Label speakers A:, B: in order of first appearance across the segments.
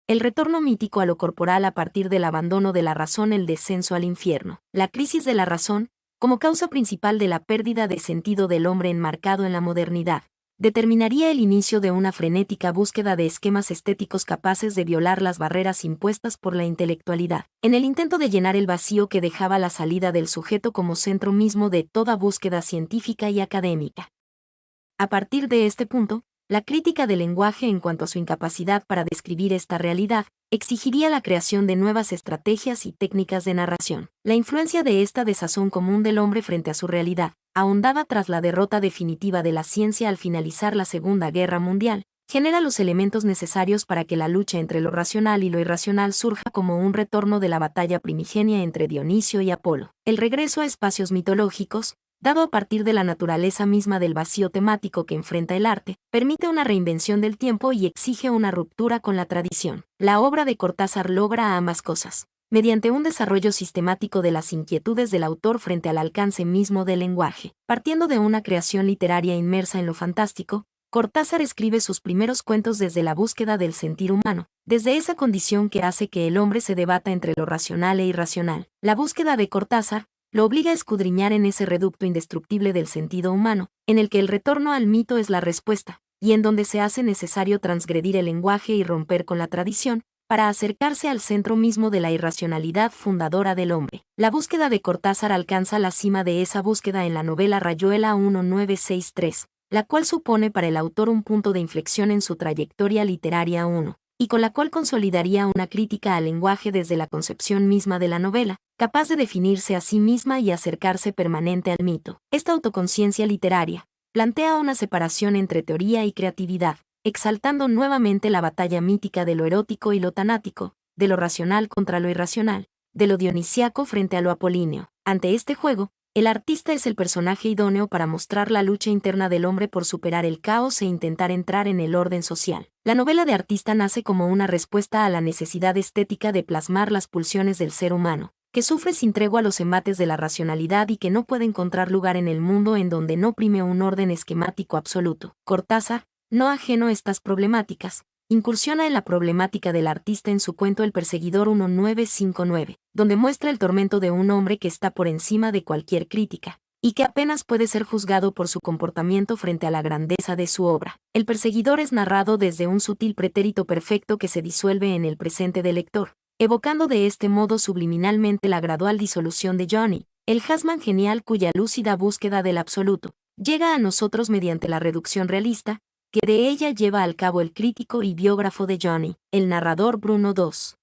A: el retorno mítico a lo corporal a partir del abandono de la razón, el descenso al infierno. La crisis de la razón, como causa principal de la pérdida de sentido del hombre enmarcado en la modernidad, determinaría el inicio de una frenética búsqueda de esquemas estéticos capaces de violar las barreras impuestas por la intelectualidad, en el intento de llenar el vacío que dejaba la salida del sujeto como centro mismo de toda búsqueda científica y académica. A partir de este punto, la crítica del lenguaje en cuanto a su incapacidad para describir esta realidad, exigiría la creación de nuevas estrategias y técnicas de narración. La influencia de esta desazón común del hombre frente a su realidad, ahondada tras la derrota definitiva de la ciencia al finalizar la Segunda Guerra Mundial, genera los elementos necesarios para que la lucha entre lo racional y lo irracional surja como un retorno de la batalla primigenia entre Dionisio y Apolo. El regreso a espacios mitológicos, dado a partir de la naturaleza misma del vacío temático que enfrenta el arte, permite una reinvención del tiempo y exige una ruptura con la tradición. La obra de Cortázar logra ambas cosas, mediante un desarrollo sistemático de las inquietudes del autor frente al alcance mismo del lenguaje. Partiendo de una creación literaria inmersa en lo fantástico, Cortázar escribe sus primeros cuentos desde la búsqueda del sentir humano, desde esa condición que hace que el hombre se debata entre lo racional e irracional. La búsqueda de Cortázar lo obliga a escudriñar en ese reducto indestructible del sentido humano, en el que el retorno al mito es la respuesta, y en donde se hace necesario transgredir el lenguaje y romper con la tradición, para acercarse al centro mismo de la irracionalidad fundadora del hombre. La búsqueda de Cortázar alcanza la cima de esa búsqueda en la novela Rayuela 1963, la cual supone para el autor un punto de inflexión en su trayectoria literaria y con la cual consolidaría una crítica al lenguaje desde la concepción misma de la novela, capaz de definirse a sí misma y acercarse permanente al mito. Esta autoconciencia literaria plantea una separación entre teoría y creatividad, exaltando nuevamente la batalla mítica de lo erótico y lo tanático, de lo racional contra lo irracional, de lo dionisíaco frente a lo apolíneo. Ante este juego, el artista es el personaje idóneo para mostrar la lucha interna del hombre por superar el caos e intentar entrar en el orden social. La novela de artista nace como una respuesta a la necesidad estética de plasmar las pulsiones del ser humano, que sufre sin tregua los embates de la racionalidad y que no puede encontrar lugar en el mundo en donde no prime un orden esquemático absoluto. Cortázar, no ajeno a estas problemáticas, incursiona en la problemática del artista en su cuento El perseguidor 1959, donde muestra el tormento de un hombre que está por encima de cualquier crítica, y que apenas puede ser juzgado por su comportamiento frente a la grandeza de su obra. El perseguidor es narrado desde un sutil pretérito perfecto que se disuelve en el presente del lector, evocando de este modo subliminalmente la gradual disolución de Johnny, el Jasmine genial cuya lúcida búsqueda del absoluto llega a nosotros mediante la reducción realista, que de ella lleva al cabo el crítico y biógrafo de Johnny, el narrador Bruno II.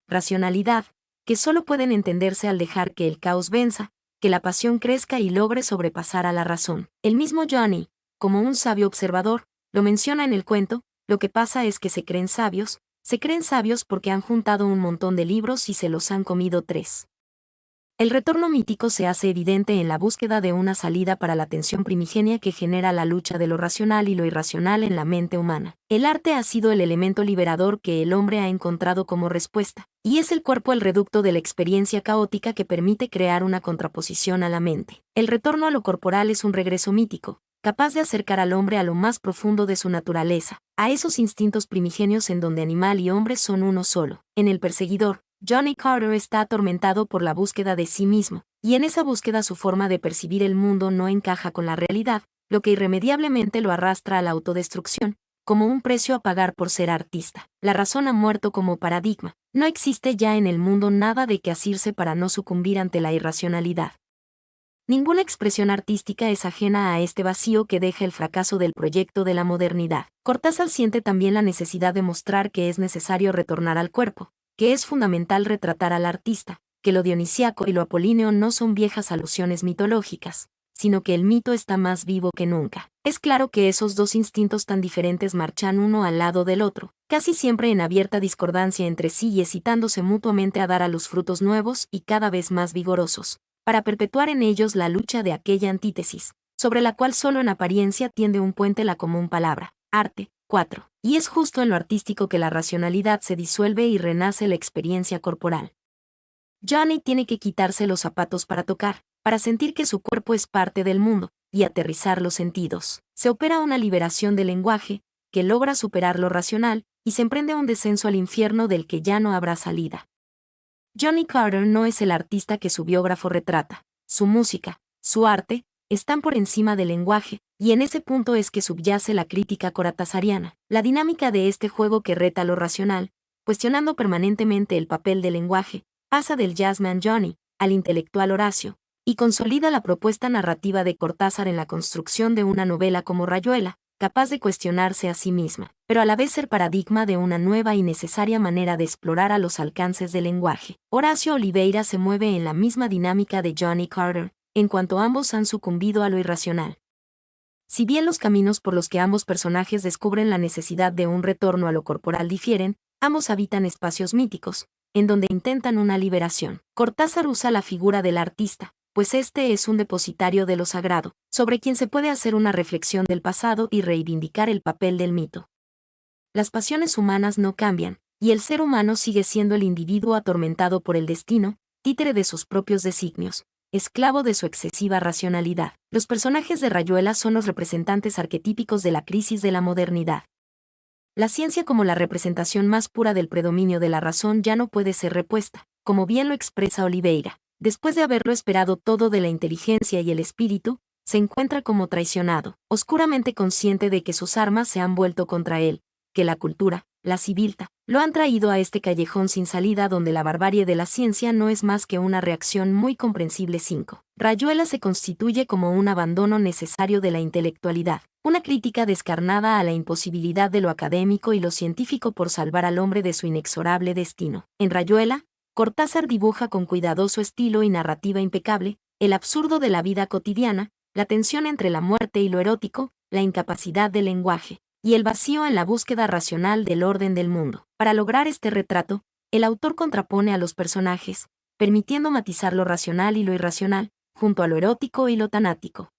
A: Racionalidad, que solo pueden entenderse al dejar que el caos venza, que la pasión crezca y logre sobrepasar a la razón. El mismo Johnny, como un sabio observador, lo menciona en el cuento, lo que pasa es que se creen sabios porque han juntado un montón de libros y se los han comido 3. El retorno mítico se hace evidente en la búsqueda de una salida para la tensión primigenia que genera la lucha de lo racional y lo irracional en la mente humana. El arte ha sido el elemento liberador que el hombre ha encontrado como respuesta, y es el cuerpo el reducto de la experiencia caótica que permite crear una contraposición a la mente. El retorno a lo corporal es un regreso mítico, capaz de acercar al hombre a lo más profundo de su naturaleza, a esos instintos primigenios en donde animal y hombre son uno solo. En El perseguidor, Johnny Carter está atormentado por la búsqueda de sí mismo, y en esa búsqueda su forma de percibir el mundo no encaja con la realidad, lo que irremediablemente lo arrastra a la autodestrucción, como un precio a pagar por ser artista. La razón ha muerto como paradigma. No existe ya en el mundo nada de qué asirse para no sucumbir ante la irracionalidad. Ninguna expresión artística es ajena a este vacío que deja el fracaso del proyecto de la modernidad. Cortázar siente también la necesidad de mostrar que es necesario retornar al cuerpo, que es fundamental retratar al artista, que lo dionisíaco y lo apolíneo no son viejas alusiones mitológicas, sino que el mito está más vivo que nunca. Es claro que esos dos instintos tan diferentes marchan uno al lado del otro, casi siempre en abierta discordancia entre sí y excitándose mutuamente a dar a luz frutos nuevos y cada vez más vigorosos, para perpetuar en ellos la lucha de aquella antítesis, sobre la cual solo en apariencia tiende un puente la común palabra, arte. 4. Y es justo en lo artístico que la racionalidad se disuelve y renace la experiencia corporal. Johnny tiene que quitarse los zapatos para tocar, para sentir que su cuerpo es parte del mundo, y aterrizar los sentidos. Se opera una liberación del lenguaje, que logra superar lo racional, y se emprende un descenso al infierno del que ya no habrá salida. Johnny Carter no es el artista que su biógrafo retrata. Su música, su arte, están por encima del lenguaje, y en ese punto es que subyace la crítica cortázariana. La dinámica de este juego que reta lo racional, cuestionando permanentemente el papel del lenguaje, pasa del jazzman Johnny al intelectual Horacio, y consolida la propuesta narrativa de Cortázar en la construcción de una novela como Rayuela, capaz de cuestionarse a sí misma, pero a la vez ser paradigma de una nueva y necesaria manera de explorar a los alcances del lenguaje. Horacio Oliveira se mueve en la misma dinámica de Johnny Carter, en cuanto ambos han sucumbido a lo irracional. Si bien los caminos por los que ambos personajes descubren la necesidad de un retorno a lo corporal difieren, ambos habitan espacios míticos, en donde intentan una liberación. Cortázar usa la figura del artista, pues este es un depositario de lo sagrado, sobre quien se puede hacer una reflexión del pasado y reivindicar el papel del mito. Las pasiones humanas no cambian, y el ser humano sigue siendo el individuo atormentado por el destino, títere de sus propios designios, esclavo de su excesiva racionalidad. Los personajes de Rayuela son los representantes arquetípicos de la crisis de la modernidad. La ciencia como la representación más pura del predominio de la razón ya no puede ser repuesta, como bien lo expresa Oliveira. Después de haberlo esperado todo de la inteligencia y el espíritu, se encuentra como traicionado, oscuramente consciente de que sus armas se han vuelto contra él, que la cultura, la civilta, lo han traído a este callejón sin salida donde la barbarie de la ciencia no es más que una reacción muy comprensible. 5. Rayuela se constituye como un abandono necesario de la intelectualidad, una crítica descarnada a la imposibilidad de lo académico y lo científico por salvar al hombre de su inexorable destino. En Rayuela, Cortázar dibuja con cuidadoso estilo y narrativa impecable el absurdo de la vida cotidiana, la tensión entre la muerte y lo erótico, la incapacidad del lenguaje, y el vacío en la búsqueda racional del orden del mundo. Para lograr este retrato, el autor contrapone a los personajes, permitiendo matizar lo racional y lo irracional, junto a lo erótico y lo tanático.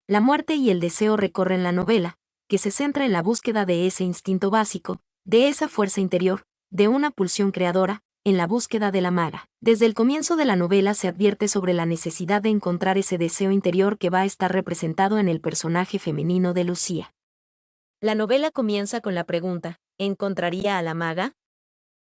A: La muerte y el deseo recorren la novela, que se centra en la búsqueda de ese instinto básico, de esa fuerza interior, de una pulsión creadora, en la búsqueda de la maga. Desde el comienzo de la novela se advierte sobre la necesidad de encontrar ese deseo interior que va a estar representado en el personaje femenino de Lucía. La novela comienza con la pregunta, ¿encontraría a la maga?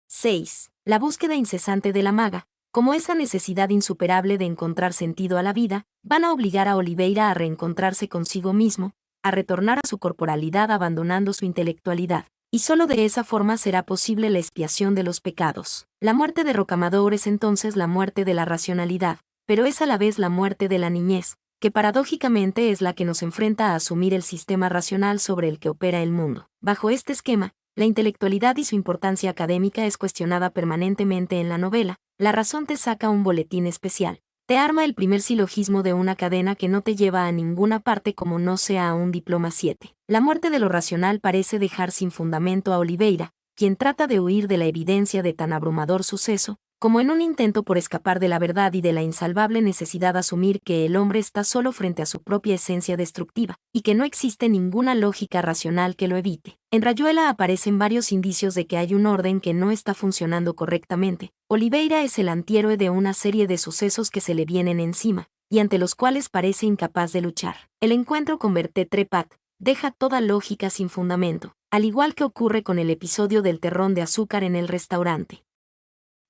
A: 6. La búsqueda incesante de la maga, como esa necesidad insuperable de encontrar sentido a la vida, van a obligar a Oliveira a reencontrarse consigo mismo, a retornar a su corporalidad abandonando su intelectualidad. Y solo de esa forma será posible la expiación de los pecados. La muerte de Rocamadour es entonces la muerte de la racionalidad, pero es a la vez la muerte de la niñez, que paradójicamente es la que nos enfrenta a asumir el sistema racional sobre el que opera el mundo. Bajo este esquema, la intelectualidad y su importancia académica es cuestionada permanentemente en la novela. La razón te saca un boletín especial. Te arma el primer silogismo de una cadena que no te lleva a ninguna parte como no sea a un diploma 7. La muerte de lo racional parece dejar sin fundamento a Oliveira, quien trata de huir de la evidencia de tan abrumador suceso, como en un intento por escapar de la verdad y de la insalvable necesidad de asumir que el hombre está solo frente a su propia esencia destructiva, y que no existe ninguna lógica racional que lo evite. En Rayuela aparecen varios indicios de que hay un orden que no está funcionando correctamente. Oliveira es el antihéroe de una serie de sucesos que se le vienen encima, y ante los cuales parece incapaz de luchar. El encuentro con Berthe Trepat deja toda lógica sin fundamento, al igual que ocurre con el episodio del terrón de azúcar en el restaurante.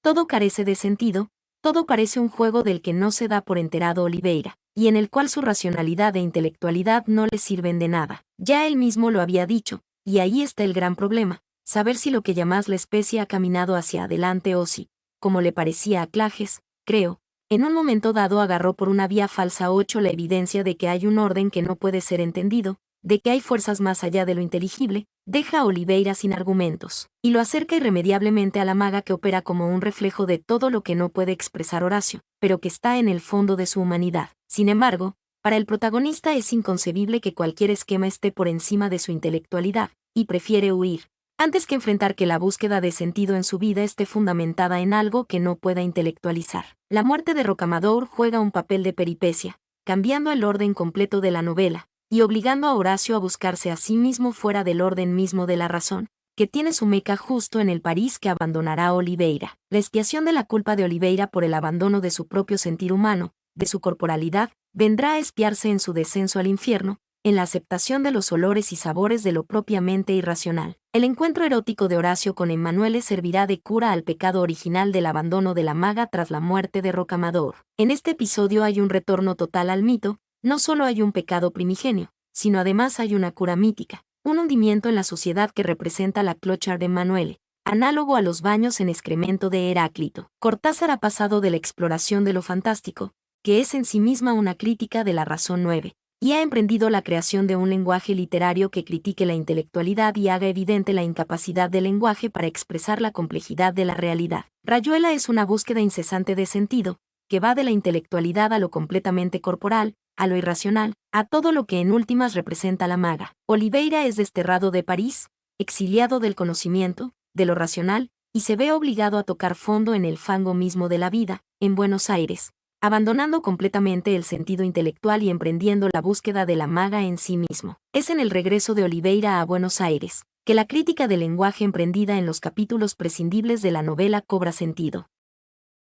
A: Todo carece de sentido, todo parece un juego del que no se da por enterado Oliveira, y en el cual su racionalidad e intelectualidad no le sirven de nada. Ya él mismo lo había dicho, y ahí está el gran problema, saber si lo que llamás la especie ha caminado hacia adelante o si, como le parecía a Clages, creo, en un momento dado agarró por una vía falsa 8 la evidencia de que hay un orden que no puede ser entendido, de que hay fuerzas más allá de lo inteligible, deja a Oliveira sin argumentos, y lo acerca irremediablemente a la maga que opera como un reflejo de todo lo que no puede expresar Horacio, pero que está en el fondo de su humanidad. Sin embargo, para el protagonista es inconcebible que cualquier esquema esté por encima de su intelectualidad, y prefiere huir, antes que enfrentar que la búsqueda de sentido en su vida esté fundamentada en algo que no pueda intelectualizar. La muerte de Rocamadour juega un papel de peripecia, cambiando el orden completo de la novela, y obligando a Horacio a buscarse a sí mismo fuera del orden mismo de la razón, que tiene su meca justo en el París que abandonará Oliveira. La expiación de la culpa de Oliveira por el abandono de su propio sentir humano, de su corporalidad, vendrá a expiarse en su descenso al infierno, en la aceptación de los olores y sabores de lo propiamente irracional. El encuentro erótico de Horacio con Emmanuele servirá de cura al pecado original del abandono de la maga tras la muerte de Rocamadour. En este episodio hay un retorno total al mito, no solo hay un pecado primigenio, sino además hay una cura mítica, un hundimiento en la suciedad que representa la clochard de Emmanuele, análogo a los baños en excremento de Heráclito. Cortázar ha pasado de la exploración de lo fantástico, que es en sí misma una crítica de la razón 9, y ha emprendido la creación de un lenguaje literario que critique la intelectualidad y haga evidente la incapacidad del lenguaje para expresar la complejidad de la realidad. Rayuela es una búsqueda incesante de sentido, que va de la intelectualidad a lo completamente corporal, a lo irracional, a todo lo que en últimas representa la maga. Oliveira es desterrado de París, exiliado del conocimiento, de lo racional, y se ve obligado a tocar fondo en el fango mismo de la vida, en Buenos Aires, abandonando completamente el sentido intelectual y emprendiendo la búsqueda de la maga en sí mismo. Es en el regreso de Oliveira a Buenos Aires, que la crítica del lenguaje emprendida en los capítulos prescindibles de la novela cobra sentido.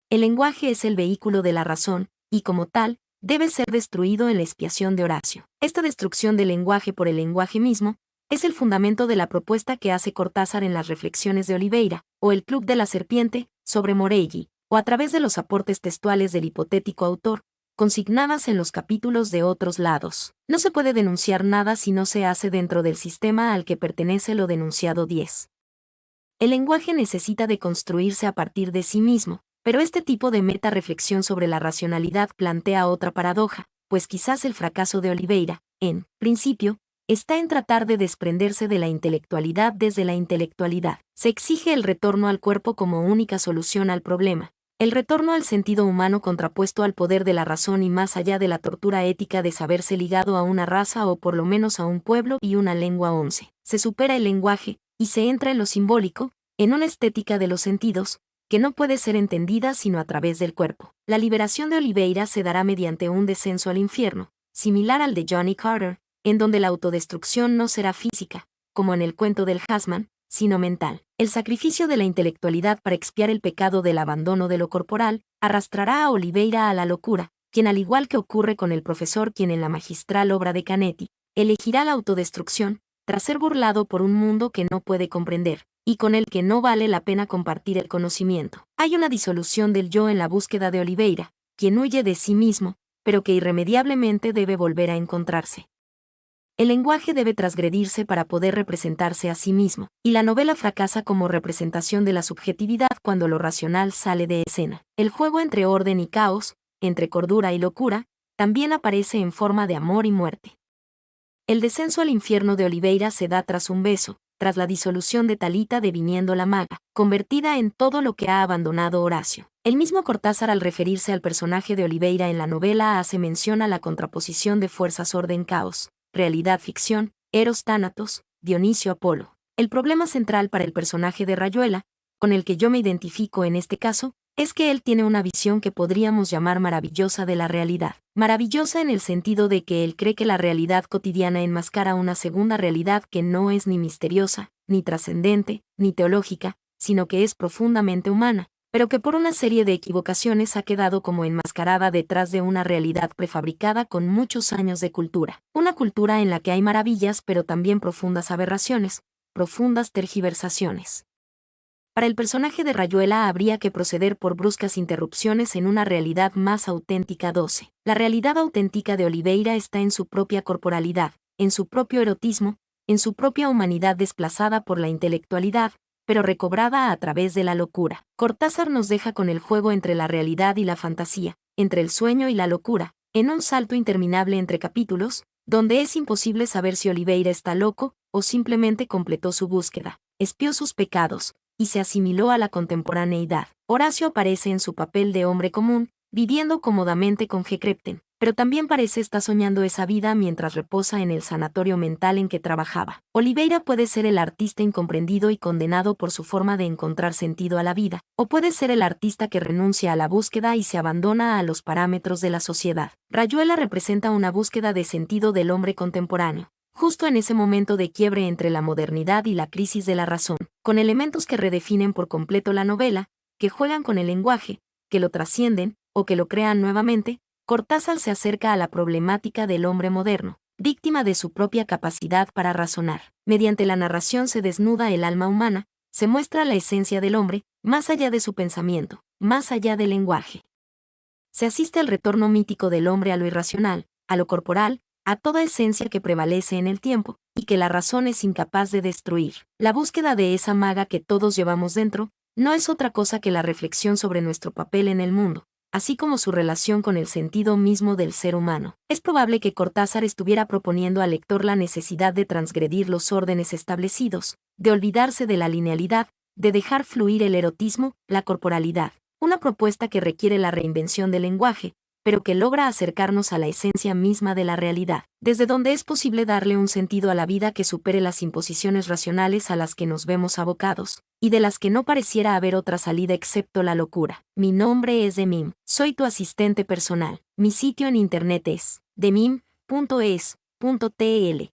A: El lenguaje es el vehículo de la razón, y como tal, debe ser destruido en la expiación de Horacio. Esta destrucción del lenguaje por el lenguaje mismo, es el fundamento de la propuesta que hace Cortázar en las reflexiones de Oliveira, o el Club de la Serpiente, sobre Morelli, o a través de los aportes textuales del hipotético autor, consignadas en los capítulos de Otros lados. No se puede denunciar nada si no se hace dentro del sistema al que pertenece lo denunciado 10. El lenguaje necesita de construirse a partir de sí mismo, pero este tipo de meta-reflexión sobre la racionalidad plantea otra paradoja, pues quizás el fracaso de Oliveira, en principio, está en tratar de desprenderse de la intelectualidad desde la intelectualidad. Se exige el retorno al cuerpo como única solución al problema. El retorno al sentido humano contrapuesto al poder de la razón y más allá de la tortura ética de saberse ligado a una raza o por lo menos a un pueblo y una lengua 11. Se supera el lenguaje, y se entra en lo simbólico, en una estética de los sentidos, que no puede ser entendida sino a través del cuerpo. La liberación de Oliveira se dará mediante un descenso al infierno, similar al de Johnny Carter, en donde la autodestrucción no será física, como en el cuento del Hasman, sino mental. El sacrificio de la intelectualidad para expiar el pecado del abandono de lo corporal, arrastrará a Oliveira a la locura, quien al igual que ocurre con el profesor quien en la magistral obra de Canetti, elegirá la autodestrucción, tras ser burlado por un mundo que no puede comprender, y con el que no vale la pena compartir el conocimiento. Hay una disolución del yo en la búsqueda de Oliveira, quien huye de sí mismo, pero que irremediablemente debe volver a encontrarse. El lenguaje debe transgredirse para poder representarse a sí mismo, y la novela fracasa como representación de la subjetividad cuando lo racional sale de escena. El juego entre orden y caos, entre cordura y locura, también aparece en forma de amor y muerte. El descenso al infierno de Oliveira se da tras un beso, tras la disolución de Talita deviniendo la maga, convertida en todo lo que ha abandonado Horacio. El mismo Cortázar al referirse al personaje de Oliveira en la novela hace mención a la contraposición de fuerzas orden-caos. Realidad-ficción, Eros-Tánatos, Dionisio-Apolo. El problema central para el personaje de Rayuela, con el que yo me identifico en este caso, es que él tiene una visión que podríamos llamar maravillosa de la realidad. Maravillosa en el sentido de que él cree que la realidad cotidiana enmascara una segunda realidad que no es ni misteriosa, ni trascendente, ni teológica, sino que es profundamente humana, pero que por una serie de equivocaciones ha quedado como enmascarada detrás de una realidad prefabricada con muchos años de cultura. Una cultura en la que hay maravillas pero también profundas aberraciones, profundas tergiversaciones. Para el personaje de Rayuela habría que proceder por bruscas interrupciones en una realidad más auténtica 12. La realidad auténtica de Oliveira está en su propia corporalidad, en su propio erotismo, en su propia humanidad desplazada por la intelectualidad, pero recobrada a través de la locura. Cortázar nos deja con el juego entre la realidad y la fantasía, entre el sueño y la locura, en un salto interminable entre capítulos, donde es imposible saber si Oliveira está loco, o simplemente completó su búsqueda, expió sus pecados, y se asimiló a la contemporaneidad. Horacio aparece en su papel de hombre común, viviendo cómodamente con Gekrepten, pero también parece estar soñando esa vida mientras reposa en el sanatorio mental en que trabajaba. Oliveira puede ser el artista incomprendido y condenado por su forma de encontrar sentido a la vida, o puede ser el artista que renuncia a la búsqueda y se abandona a los parámetros de la sociedad. Rayuela representa una búsqueda de sentido del hombre contemporáneo, justo en ese momento de quiebre entre la modernidad y la crisis de la razón, con elementos que redefinen por completo la novela, que juegan con el lenguaje, que lo trascienden, o que lo crean nuevamente. Cortázar se acerca a la problemática del hombre moderno, víctima de su propia capacidad para razonar. Mediante la narración se desnuda el alma humana, se muestra la esencia del hombre, más allá de su pensamiento, más allá del lenguaje. Se asiste al retorno mítico del hombre a lo irracional, a lo corporal, a toda esencia que prevalece en el tiempo, y que la razón es incapaz de destruir. La búsqueda de esa maga que todos llevamos dentro, no es otra cosa que la reflexión sobre nuestro papel en el mundo, así como su relación con el sentido mismo del ser humano. Es probable que Cortázar estuviera proponiendo al lector la necesidad de transgredir los órdenes establecidos, de olvidarse de la linealidad, de dejar fluir el erotismo, la corporalidad. Una propuesta que requiere la reinvención del lenguaje, pero que logra acercarnos a la esencia misma de la realidad, desde donde es posible darle un sentido a la vida que supere las imposiciones racionales a las que nos vemos abocados, y de las que no pareciera haber otra salida excepto la locura. Mi nombre es Demim, soy tu asistente personal. Mi sitio en internet es demim.es.tl.